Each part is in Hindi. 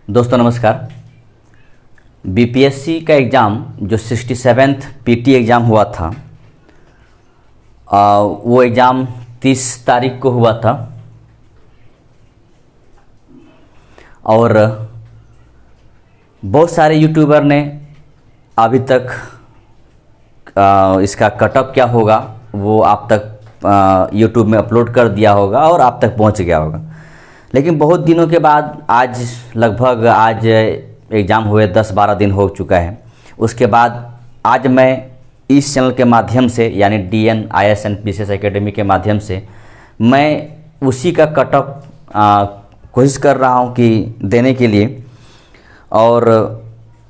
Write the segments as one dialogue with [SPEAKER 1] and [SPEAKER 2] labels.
[SPEAKER 1] दोस्तों नमस्कार। बीपीएससी का एग्ज़ाम जो 67th पीटी एग्ज़ाम हुआ था, वो एग्ज़ाम 30 तारीख को हुआ था और बहुत सारे यूट्यूबर ने अभी तक इसका कटअप क्या होगा वो आप तक यूट्यूब में अपलोड कर दिया होगा और आप तक पहुंच गया होगा। लेकिन बहुत दिनों के बाद आज एग्ज़ाम हुए 10-12 दिन हो चुका है। उसके बाद आज मैं इस चैनल के माध्यम से यानी DN IAS एकेडमी के माध्यम से मैं उसी का कटअप कोशिश कर रहा हूं कि देने के लिए। और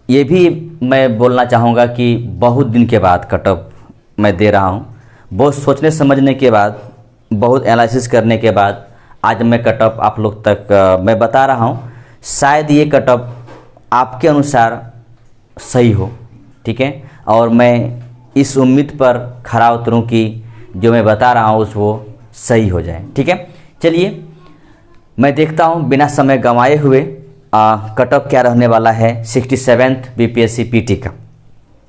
[SPEAKER 1] ये भी मैं बोलना चाहूँगा कि बहुत दिन के बाद कटअप मैं दे रहा हूं। बहुत सोचने समझने के बाद, बहुत एनालिसिस करने के बाद आज मैं कटअप आप लोग तक मैं बता रहा हूं। शायद ये कटअप आपके अनुसार सही हो, ठीक है। और मैं इस उम्मीद पर खरा उतरूं कि जो मैं बता रहा हूं वो सही हो जाए, ठीक है। चलिए मैं देखता हूं बिना समय गंवाए हुए कटअप क्या रहने वाला है 67th बीपीएससी पीटी का,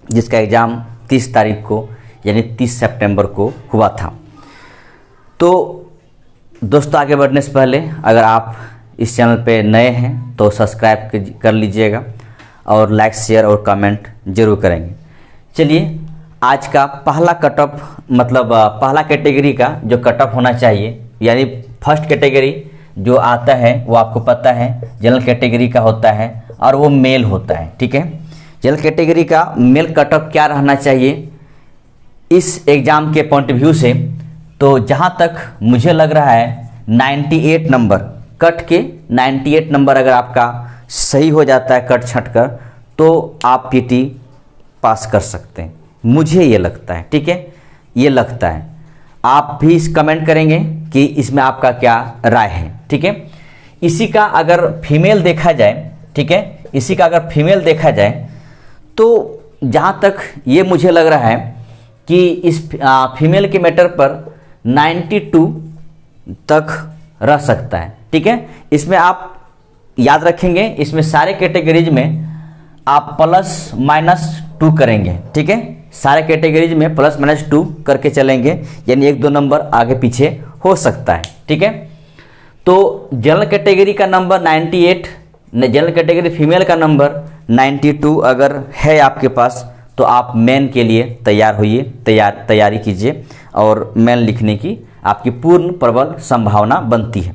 [SPEAKER 1] जिसका एग्ज़ाम 30 तारीख को यानी 30 सितंबर को हुआ था। तो दोस्तों आगे बढ़ने से पहले अगर आप इस चैनल पे नए हैं तो सब्सक्राइब कर लीजिएगा और लाइक शेयर और कमेंट जरूर करेंगे। चलिए आज का पहला कटअप मतलब पहला कैटेगरी का जो कटअप होना चाहिए, यानी फर्स्ट कैटेगरी जो आता है वो आपको पता है जनरल कैटेगरी का होता है और वो मेल होता है, ठीक है। जनरल कैटेगरी का मेल कटअप क्या रहना चाहिए इस एग्ज़ाम के पॉइंट व्यू से, तो जहाँ तक मुझे लग रहा है 98 नंबर कट के 98 नंबर अगर आपका सही हो जाता है कट छट कर, तो आप पीटी पास कर सकते हैं। मुझे ये लगता है, ठीक है, ये लगता है। आप भी इस कमेंट करेंगे कि इसमें आपका क्या राय है, ठीक है। इसी का अगर फीमेल देखा जाए, ठीक है, इसी का अगर फीमेल देखा जाए तो जहाँ तक ये मुझे लग रहा है कि इस फीमेल के मैटर पर 92 तक रह सकता है, ठीक है। इसमें आप याद रखेंगे, इसमें सारे कैटेगरीज में आप ±2 करेंगे, ठीक है। सारे कैटेगरीज में ±2 करके चलेंगे, यानी 1-2 नंबर आगे पीछे हो सकता है, ठीक है। तो जनरल कैटेगरी का नंबर 98, जनरल कैटेगरी फीमेल का नंबर 92 अगर है आपके पास तो आप मेन के लिए तैयार होइए, तैयारी कीजिए और मेन लिखने की आपकी पूर्ण प्रबल संभावना बनती है,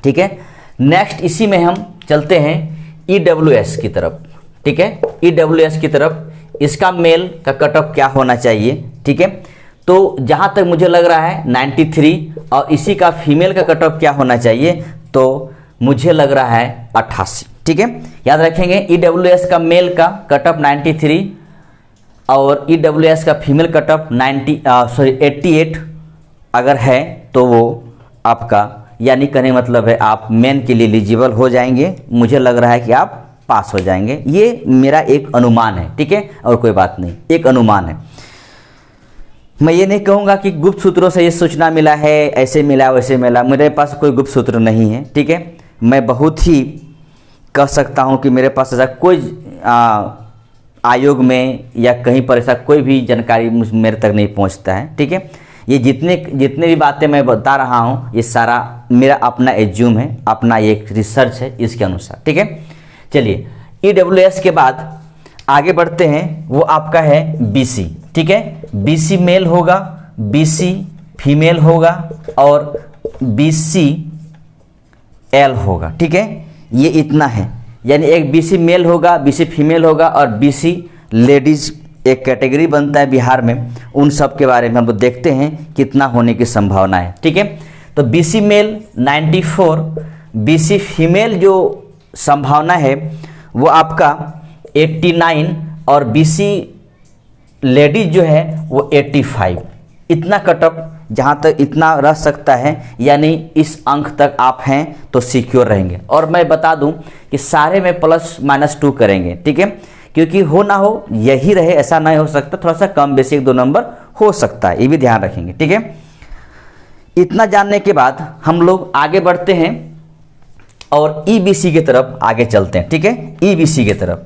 [SPEAKER 1] ठीक है। नेक्स्ट इसी में हम चलते हैं EWS की तरफ, ठीक है। EWS की तरफ इसका मेल का कटअप क्या होना चाहिए, ठीक है। तो जहाँ तक मुझे लग रहा है 93 और इसी का फीमेल का कटअप क्या होना चाहिए, तो मुझे लग रहा है 88, ठीक है। याद रखेंगे EWS का मेल का कटअप 93 और EWS का फीमेल कटअप 88 अगर है तो वो आपका यानी कहने मतलब है आप मेन के लिए एलिजिबल हो जाएंगे। मुझे लग रहा है कि आप पास हो जाएंगे, ये मेरा एक अनुमान है, ठीक है, और कोई बात नहीं, एक अनुमान है। मैं ये नहीं कहूँगा कि गुप्त सूत्रों से ये सूचना मिला है, ऐसे मिला वैसे मिला, मेरे पास कोई गुप्त सूत्र नहीं है, ठीक है। मैं बहुत ही कह सकता हूँ कि मेरे पास ऐसा कोई आयोग में या कहीं पर ऐसा कोई भी जानकारी मेरे तक नहीं पहुँचता है, ठीक है। ये जितने भी बातें मैं बता रहा हूँ ये सारा मेरा अपना एज्यूम है, अपना एक रिसर्च है इसके अनुसार, ठीक है। चलिए EWS के बाद आगे बढ़ते हैं, वो आपका है BC, ठीक है। BC मेल होगा, BC फीमेल होगा और BC L होगा, ठीक है। ये इतना है, यानी एक BC मेल होगा, BC फीमेल होगा और BC लेडीज एक कैटेगरी बनता है बिहार में। उन सब के बारे में हम लोग देखते हैं कितना होने की संभावना है, ठीक है। तो BC मेल 94, BC फीमेल जो संभावना है वो आपका 89 और BC लेडीज जो है वो 85। इतना कटअप जहाँ तक इतना रह सकता है, यानी इस अंक तक आप हैं तो सिक्योर रहेंगे। और मैं बता दूं कि सारे में ±2 करेंगे, ठीक है, क्योंकि हो ना हो यही रहे ऐसा नहीं हो सकता, थोड़ा सा कम बेसी 1-2 नंबर हो सकता है, ये भी ध्यान रखेंगे, ठीक है। इतना जानने के बाद हम लोग आगे बढ़ते हैं और ईबीसी की तरफ आगे चलते हैं, ठीक है, ईबीसी की तरफ।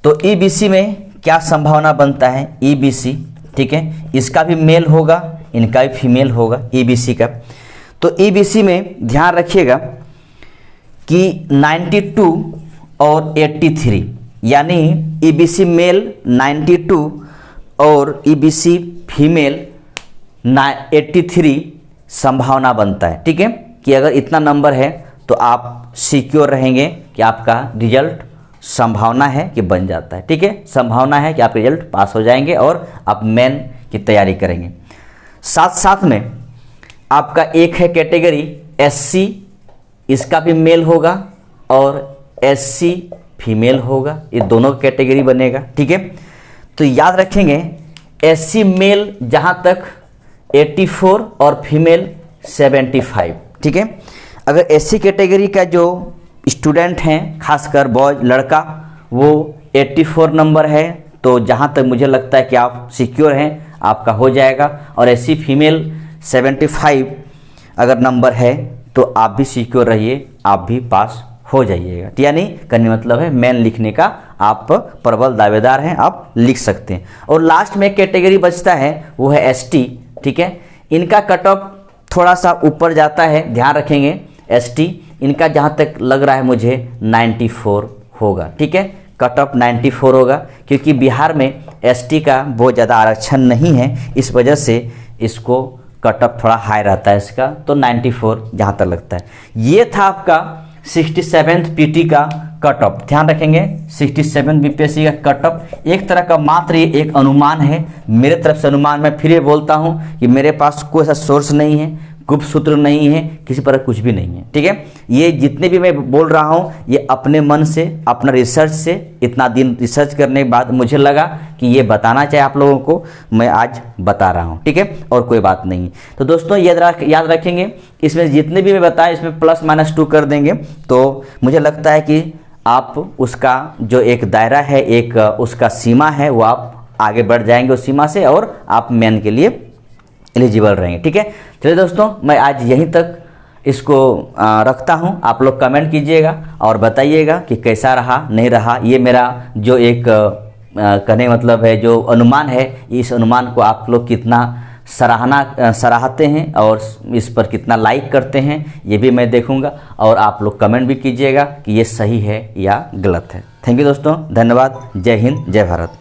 [SPEAKER 1] तो ईबीसी में क्या संभावना बनता है, ईबीसी, ठीक है, इसका भी मेल होगा, इनका भी फीमेल होगा ईबीसी का। तो ईबीसी में ध्यान रखिएगा कि 92 और 83, यानी ईबीसी मेल 92 और ईबीसी फीमेल 83 संभावना बनता है, ठीक है, कि अगर इतना नंबर है तो आप सिक्योर रहेंगे कि आपका रिजल्ट संभावना है कि बन जाता है, ठीक है, संभावना है कि आप रिजल्ट पास हो जाएंगे और आप मेन की तैयारी करेंगे। साथ साथ में आपका एक है कैटेगरी एससी, इसका भी मेल होगा और एससी फीमेल होगा, ये दोनों कैटेगरी बनेगा, ठीक है। तो याद रखेंगे एससी मेल जहाँ तक 84 और फीमेल 75, ठीक है। अगर एससी कैटेगरी का जो स्टूडेंट हैं, खासकर बॉय लड़का, वो 84 नंबर है, तो जहाँ तक मुझे लगता है कि आप सिक्योर हैं, आपका हो जाएगा। और एससी फीमेल 75 अगर नंबर है तो आप भी सिक्योर रहिए, आप भी पास हो जाइएगा। यानी करने मतलब है मेन लिखने का आप प्रबल दावेदार हैं, आप लिख सकते हैं। और लास्ट में कैटेगरी बचता है वो है एसटी, ठीक है। इनका कट ऑफ थोड़ा सा ऊपर जाता है, ध्यान रखेंगे। एसटी इनका जहाँ तक लग रहा है मुझे 94 होगा, ठीक है, कट ऑफ 94 होगा, क्योंकि बिहार में एसटी का बहुत ज़्यादा आरक्षण नहीं है, इस वजह से इसको कट ऑफ थोड़ा हाई रहता है इसका, तो 94 जहाँ तक लगता है। ये था आपका 67th पीटी का कट ऑफ, ध्यान रखेंगे 67 बीपीएससी का कट ऑफ एक तरह का मात्र ये एक अनुमान है, मेरे तरफ से अनुमान। मैं फिर ये बोलता हूँ कि मेरे पास कोई ऐसा सोर्स नहीं है, गुप्त सूत्र नहीं है, किसी पर कुछ भी नहीं है, ठीक है। ये जितने भी मैं बोल रहा हूँ ये अपने मन से, अपना रिसर्च से, इतना दिन रिसर्च करने के बाद मुझे लगा कि ये बताना चाहिए आप लोगों को, मैं आज बता रहा हूँ, ठीक है, और कोई बात नहीं। तो दोस्तों याद रखेंगे, इसमें जितने भी मैं बताया इसमें +-2 कर देंगे, तो मुझे लगता है कि आप उसका जो एक दायरा है, एक उसका सीमा है, वो आप आगे बढ़ जाएंगे उस सीमा से, और आप मेन के लिए एलिजिबल रहेंगे, ठीक है। चलिए दोस्तों, मैं आज यहीं तक इसको रखता हूं। आप लोग कमेंट कीजिएगा और बताइएगा कि कैसा रहा, नहीं रहा। ये मेरा जो एक कहने मतलब है जो अनुमान है, इस अनुमान को आप लोग कितना सराहते हैं और इस पर कितना लाइक करते हैं, ये भी मैं देखूंगा। और आप लोग कमेंट भी कीजिएगा कि ये सही है या गलत है। थैंक यू दोस्तों, धन्यवाद। जय हिंद, जय भारत।